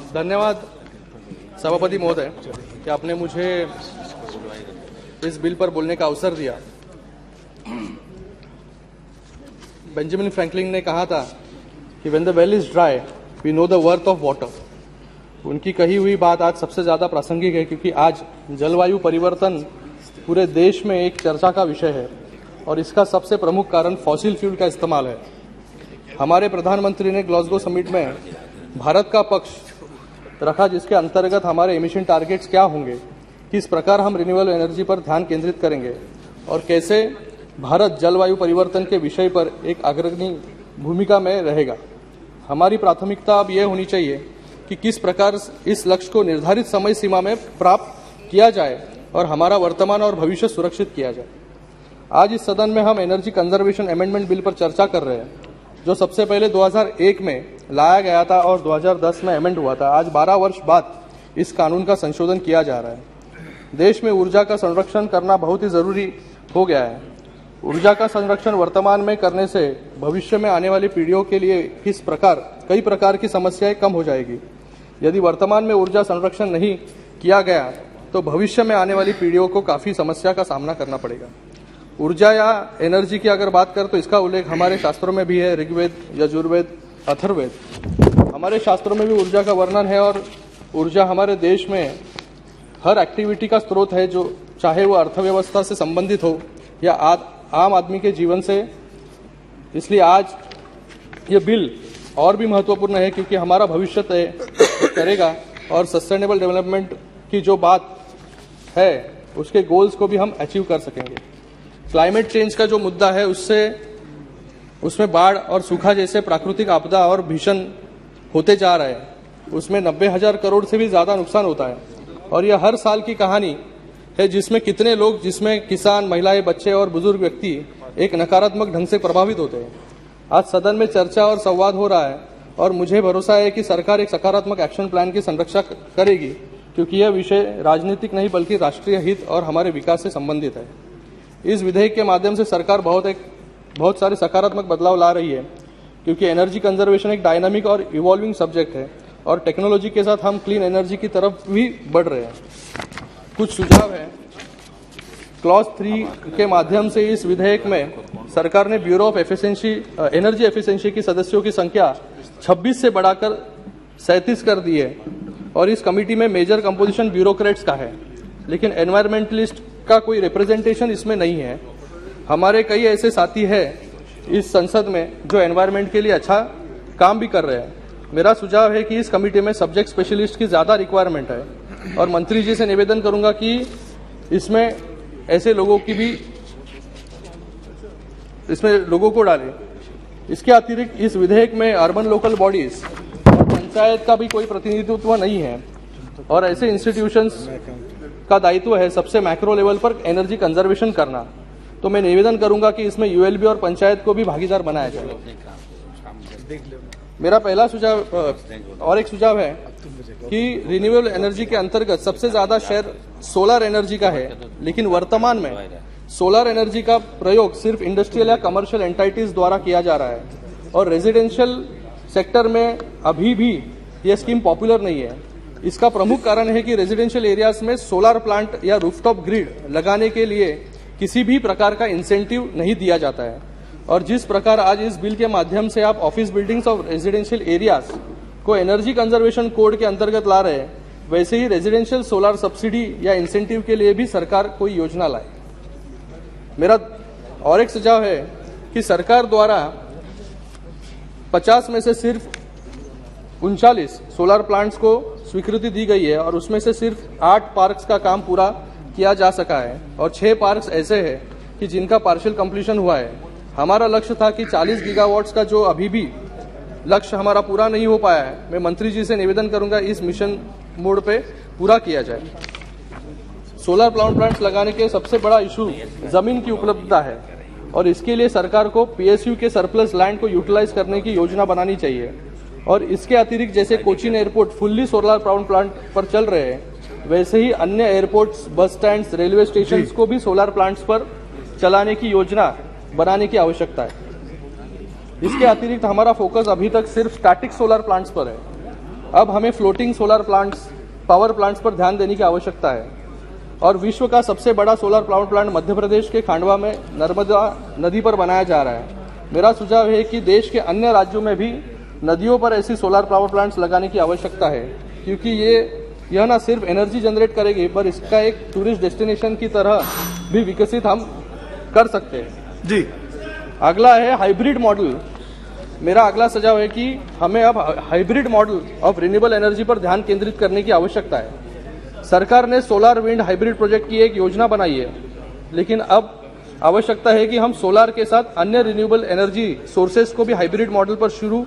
धन्यवाद सभापति महोदय कि आपने मुझे इस बिल पर बोलने का अवसर दिया। बेंजामिन फ्रैंकलिन ने कहा था कि when the well is dry we know the worth of water. उनकी कही हुई बात आज सबसे ज्यादा प्रासंगिक है, क्योंकि आज जलवायु परिवर्तन पूरे देश में एक चर्चा का विषय है और इसका सबसे प्रमुख कारण फॉसिल फ्यूल का इस्तेमाल है। हमारे प्रधानमंत्री ने ग्लासगो समिट में भारत का पक्ष रखा, जिसके अंतर्गत हमारे एमिशन टारगेट्स क्या होंगे, किस प्रकार हम रिन्यूएबल एनर्जी पर ध्यान केंद्रित करेंगे और कैसे भारत जलवायु परिवर्तन के विषय पर एक अग्रणी भूमिका में रहेगा। हमारी प्राथमिकता अब यह होनी चाहिए कि किस प्रकार इस लक्ष्य को निर्धारित समय सीमा में प्राप्त किया जाए और हमारा वर्तमान और भविष्य सुरक्षित किया जाए। आज इस सदन में हम एनर्जी कंजर्वेशन अमेंडमेंट बिल पर चर्चा कर रहे हैं, जो सबसे पहले 2001 में लाया गया था और 2010 में अमेंड हुआ था। आज 12 वर्ष बाद इस कानून का संशोधन किया जा रहा है। देश में ऊर्जा का संरक्षण करना बहुत ही जरूरी हो गया है। ऊर्जा का संरक्षण वर्तमान में करने से भविष्य में आने वाली पीढ़ियों के लिए कई प्रकार की समस्याएं कम हो जाएगी। यदि वर्तमान में ऊर्जा संरक्षण नहीं किया गया तो भविष्य में आने वाली पीढ़ियों को काफी समस्या का सामना करना पड़ेगा। ऊर्जा या एनर्जी की अगर बात करें तो इसका उल्लेख हमारे शास्त्रों में भी है, ऋग्वेद, यजुर्वेद, अथर्ववेद। हमारे शास्त्रों में भी ऊर्जा का वर्णन है और ऊर्जा हमारे देश में हर एक्टिविटी का स्रोत है, जो चाहे वो अर्थव्यवस्था से संबंधित हो या आम आदमी के जीवन से। इसलिए आज ये बिल और भी महत्वपूर्ण है, क्योंकि हमारा भविष्य तय करेगा और सस्टेनेबल डेवलपमेंट की जो बात है उसके गोल्स को भी हम अचीव कर सकेंगे। क्लाइमेट चेंज का जो मुद्दा है उसमें बाढ़ और सूखा जैसे प्राकृतिक आपदा और भीषण होते जा रहे हैं। उसमें 90,000 करोड़ से भी ज्यादा नुकसान होता है और यह हर साल की कहानी है, जिसमें कितने लोग, जिसमें किसान, महिलाएं, बच्चे और बुजुर्ग व्यक्ति एक नकारात्मक ढंग से प्रभावित होते हैं। आज सदन में चर्चा और संवाद हो रहा है और मुझे भरोसा है कि सरकार एक सकारात्मक एक्शन प्लान की संरक्षा करेगी, क्योंकि यह विषय राजनीतिक नहीं बल्कि राष्ट्रीय हित और हमारे विकास से संबंधित है। इस विधेयक के माध्यम से सरकार बहुत सारे सकारात्मक बदलाव ला रही है, क्योंकि एनर्जी कंजर्वेशन एक डायनामिक और इवॉल्विंग सब्जेक्ट है और टेक्नोलॉजी के साथ हम क्लीन एनर्जी की तरफ भी बढ़ रहे हैं। कुछ सुझाव है। क्लॉज 3 के माध्यम से इस विधेयक में सरकार ने ब्यूरो ऑफ एनर्जी एफिशिएंसी की सदस्यों की संख्या 26 से बढ़ाकर 37 कर दी है और इस कमेटी में मेजर कंपोजिशन ब्यूरोक्रेट्स का है, लेकिन एनवायरमेंटलिस्ट का कोई रिप्रेजेंटेशन इसमें नहीं है। हमारे कई ऐसे साथी हैं इस संसद में जो एनवायरमेंट के लिए अच्छा काम भी कर रहे हैं। मेरा सुझाव है कि इस कमेटी में सब्जेक्ट स्पेशलिस्ट की ज्यादा रिक्वायरमेंट है और मंत्री जी से निवेदन करूंगा कि इसमें ऐसे लोगों की भी लोगों को डालें। इसके अतिरिक्त इस विधेयक में अर्बन लोकल बॉडीज और पंचायत का भी कोई प्रतिनिधित्व नहीं है और ऐसे इंस्टीट्यूशंस का दायित्व है सबसे मैक्रो लेवल पर एनर्जी कंजर्वेशन करना। तो मैं निवेदन करूंगा कि इसमें यूएलबी और पंचायत को भी भागीदार बनाया जाए। मेरा पहला सुझाव और एक सुझाव है कि रिन्यूएबल एनर्जी के अंतर्गत सबसे ज्यादा शेयर सोलर एनर्जी का है, लेकिन वर्तमान में सोलर एनर्जी का प्रयोग सिर्फ इंडस्ट्रियल या कमर्शियल एंटाइटीज द्वारा किया जा रहा है और रेजिडेंशियल सेक्टर में अभी भी यह स्कीम पॉपुलर नहीं है। इसका प्रमुख कारण है कि रेजिडेंशियल एरियाज में सोलर प्लांट या रूफटॉप ग्रिड लगाने के लिए किसी भी प्रकार का इंसेंटिव नहीं दिया जाता है और जिस प्रकार आज इस बिल के माध्यम से आप ऑफिस बिल्डिंग्स और रेजिडेंशियल एरियाज को एनर्जी कंजर्वेशन कोड के अंतर्गत ला रहे हैं, वैसे ही रेजिडेंशियल सोलर सब्सिडी या इंसेंटिव के लिए भी सरकार कोई योजना लाए। मेरा और एक सुझाव है कि सरकार द्वारा 50 में से सिर्फ 39 सोलर प्लांट्स को स्वीकृति दी गई है और उसमें से सिर्फ 8 पार्क्स का काम पूरा किया जा सका है और 6 पार्क्स ऐसे हैं कि जिनका पार्शियल कंप्लीशन हुआ है। हमारा लक्ष्य था कि 40 गीगावाट्स का जो अभी भी लक्ष्य हमारा पूरा नहीं हो पाया है, मैं मंत्री जी से निवेदन करूंगा इस मिशन मोड पे पूरा किया जाए। सोलर प्लांट्स लगाने के सबसे बड़ा इशू जमीन की उपलब्धता है और इसके लिए सरकार को पीएसयू के सरप्लस लैंड को यूटिलाइज करने की योजना बनानी चाहिए और इसके अतिरिक्त जैसे Cochin airport fully solar power plant पर चल रहे हैं, वैसे ही अन्य एयरपोर्ट्स, बस स्टैंड्स, रेलवे स्टेशन को भी सोलर प्लांट्स पर चलाने की योजना बनाने की आवश्यकता है। इसके अतिरिक्त हमारा फोकस अभी तक सिर्फ स्टैटिक सोलर प्लांट्स पर है अब हमें floating solar plants, power plants पर ध्यान देने की आवश्यकता है। और विश्व का सबसे बड़ा solar power plant Madhya Pradesh के खांडवा में नर्मदा नदी पर बनाया जा रहा है। मेरा सुझाव है कि देश के अन्य राज्यों में भी नदियों पर ऐसी सोलर पावर प्लांट्स लगाने की आवश्यकता है, क्योंकि यह न सिर्फ एनर्जी जनरेट करेगी, पर इसका एक टूरिस्ट डेस्टिनेशन की तरह भी विकसित हम कर सकते हैं। जी, अगला है हाइब्रिड मॉडल। मेरा अगला सुझाव है कि हमें अब hybrid model of renewable energy पर ध्यान केंद्रित करने की आवश्यकता है। सरकार ने सोलर विंड हाइब्रिड प्रोजेक्ट की एक योजना बनाई है, लेकिन अब आवश्यकता है कि हम सोलर के साथ अन्य रिन्यूएबल एनर्जी सोर्सेज को भी हाइब्रिड मॉडल पर शुरू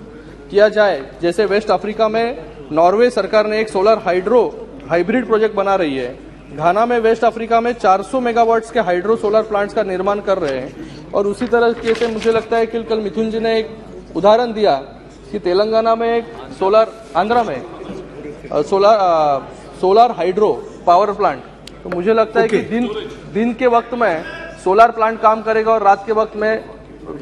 किया जाए। जैसे वेस्ट अफ्रीका में नॉर्वे सरकार ने एक सोलर हाइड्रो हाइब्रिड प्रोजेक्ट बना रही है। घाना में वेस्ट अफ्रीका में 400 मेगावाट्स के हाइड्रो सोलर प्लांट्स का निर्माण कर रहे हैं। और उसी तरह से मुझे लगता है कि कल मिथुन जी ने एक उदाहरण दिया कि तेलंगाना में एक आंध्रा में सोलर हाइड्रो पावर प्लांट। तो मुझे लगता है कि दिन के वक्त में सोलर प्लांट काम करेगा और रात के वक्त में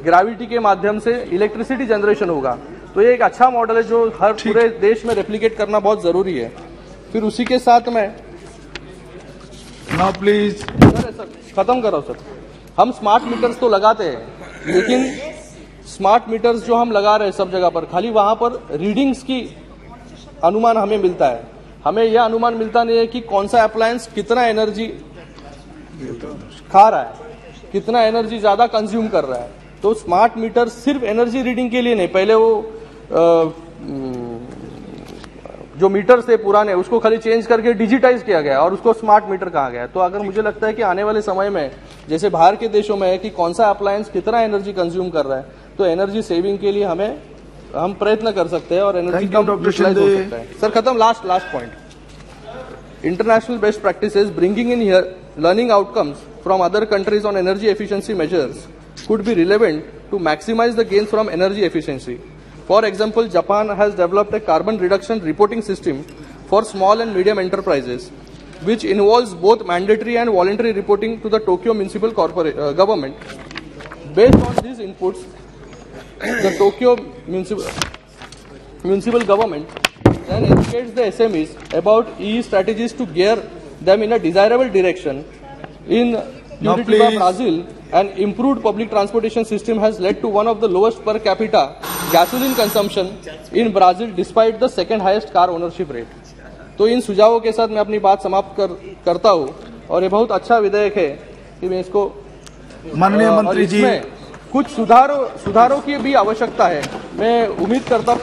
ग्रेविटी के माध्यम से इलेक्ट्रिसिटी जनरेशन होगा। तो ये एक अच्छा मॉडल है जो हर पूरे देश में रेप्लिकेट करना बहुत जरूरी है। फिर उसी के साथ में नाउ प्लीज सर खत्म करो सर। हम स्मार्ट मीटर्स तो लगाते हैं, लेकिन स्मार्ट मीटर्स जो हम लगा रहे हैं सब जगह पर, खाली वहां पर रीडिंग्स की अनुमान हमें मिलता है। हमें यह अनुमान मिलता नहीं है कि कौन सा अप्लायंस कितना एनर्जी खा रहा है, कितना एनर्जी ज्यादा कंज्यूम कर रहा है। तो स्मार्ट मीटर सिर्फ एनर्जी रीडिंग के लिए नहीं, पहले वो जो मीटर्स थे पुराने उसको खाली चेंज करके डिजिटाइज किया गया और उसको स्मार्ट मीटर कहा गया। तो अगर मुझे लगता है कि आने वाले समय में जैसे बाहर के देशों में है कि कौन सा अप्लायंस कितना एनर्जी कंज्यूम कर रहा है, तो एनर्जी सेविंग के लिए हम प्रयत्न कर सकते हैं और एनर्जी कम यूटिलाइज हो सकता है। सर खत्म, last point. International best practices bringing in here learning outcomes from other countries on energy efficiency measures could be relevant to maximize the gains from energy efficiency. For example, Japan has developed a carbon reduction reporting system for small and medium enterprises, which involves both mandatory and voluntary reporting to the Tokyo municipal government. Based on these inputs, the Tokyo municipal government then educates the SMEs about EE strategies to gear them in a desirable direction. In Curitiba, Brazil, an improved public transportation system has led to one of the lowest per capita gasoline consumption in Brazil, despite the second highest car ownership rate. तो इन सुझावों के साथ मैं अपनी बात समाप्त करता हूँ। और ये बहुत अच्छा विधेयक है कि मैं इसको माननीय मंत्री जी कुछ सुधारों की भी आवश्यकता है। मैं उम्मीद करता हूँ